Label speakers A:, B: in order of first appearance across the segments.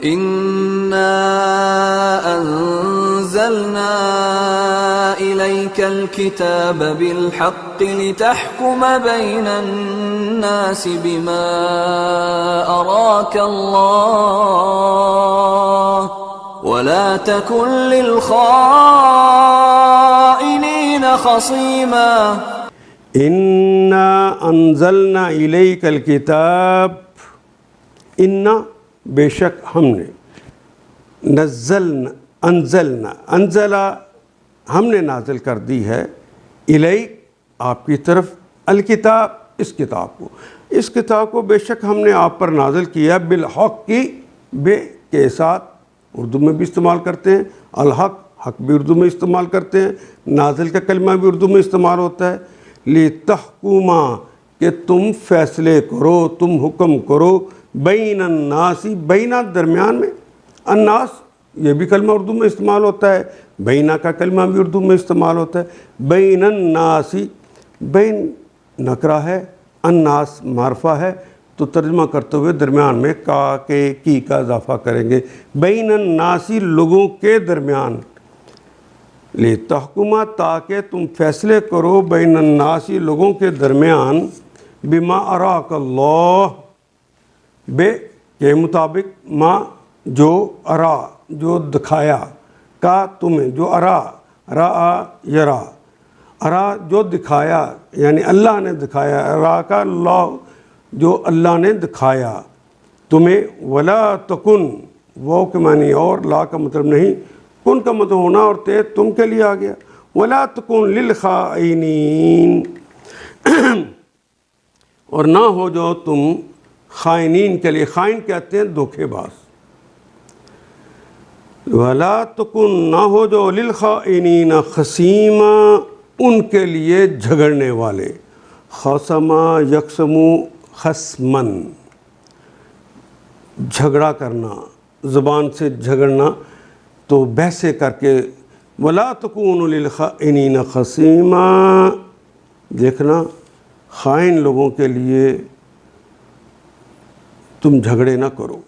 A: إنا أنزلنا إليك الكتاب بالحق لتحكم بين الناس بما أراك الله ولا تكن للخائنين خصيما
B: انا انزلنا الیک الکتاب، انا بے شک ہم نے، انزلہ ہم نے نازل کر دی ہے، الیک آپ کی طرف، الکتاب اس کتاب کو بے شک ہم نے آپ پر نازل کیا، بالحق کی بے کے ساتھ اردو میں بھی استعمال کرتے ہیں، الحق حق بھی اردو میں استعمال کرتے ہیں، نازل کا کلمہ بھی اردو میں استعمال ہوتا ہے، لِتَحْكُمَا کہ تم فیصلے کرو، تم حکم کرو، بین الناس بینہ درمیان میں، الناس یہ بھی کلمہ اردو میں استعمال ہوتا ہے، بینہ کا کلمہ بھی اردو میں استعمال ہوتا ہے، بین الناس، بین نکرہ ہے، الناس معرفہ ہے، تو ترجمہ کرتے ہوئے درمیان میں کا کے کی کا اضافہ کریں گے، بین الناس لوگوں کے درمیان، لِتَحْكُمَا تاکہ تم فیصلے کرو، بین الناس لوگوں کے درمیان، بما اراک اللہ بے کے مطابق، ما جو ارا جو دکھایا، کا تمہیں جو ارا یرا ارا جو دکھایا یعنی اللہ نے دکھایا، ارا کا اللہ جو اللہ نے دکھایا تمہیں، ولا تکن وہ کے معنی اور، لا کا مطلب نہیں، کن کا مطلب ہونا اور تے تم کے لیے آ گیا، ولا تکن للخائنین اور نہ ہو جو تم خائنین کے لیے، خائن کہتے ہیں دھوکے باز، ولا تکن نہ ہو جو للخائنین خصیما ان کے لیے جھگڑنے والے، خصما یقسمو خصمن جھگڑا کرنا، زبان سے جھگڑنا، تو بحثیں کر کے، ولا تکونوا للخائنین خصیما دیکھنا خائن لوگوں کے لیے تم جھگڑے نہ کرو،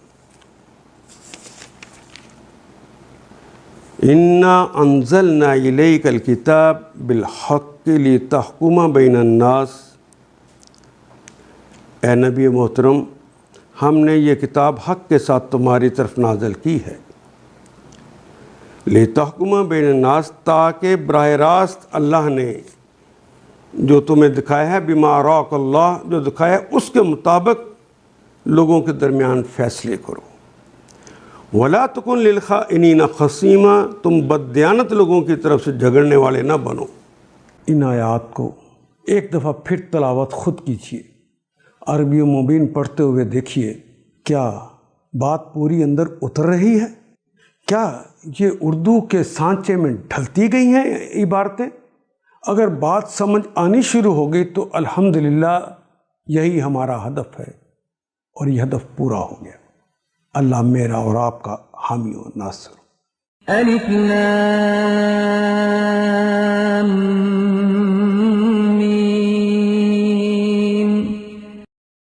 B: انا انزلنا الیک الکتاب بالحق لتحکم بین الناس، اے نبی محترم ہم نے یہ کتاب حق کے ساتھ تمہاری طرف نازل کی ہے، لتحکم بین الناس تاکہ براہ راست اللہ نے جو تمہیں دکھایا ہے، بما اراک اللہ جو دکھایا ہے اس کے مطابق لوگوں کے درمیان فیصلے کرو، ولا تکن للخائنین خصیما تم بددیانت لوگوں کی طرف سے جھگڑنے والے نہ بنو۔ ان آیات کو ایک دفعہ پھر تلاوت خود کیجیے، عربی و مبین پڑھتے ہوئے دیکھیے کیا بات پوری اندر اتر رہی ہے، کیا یہ اردو کے سانچے میں ڈھلتی گئی ہیں عبارتیں؟ اگر بات سمجھ آنی شروع ہو گئی تو الحمدللہ یہی ہمارا ہدف ہے، اور یہ ہدف پورا ہو گیا۔ اللہ میرا اور آپ کا حامی و ناصر۔
A: الف لام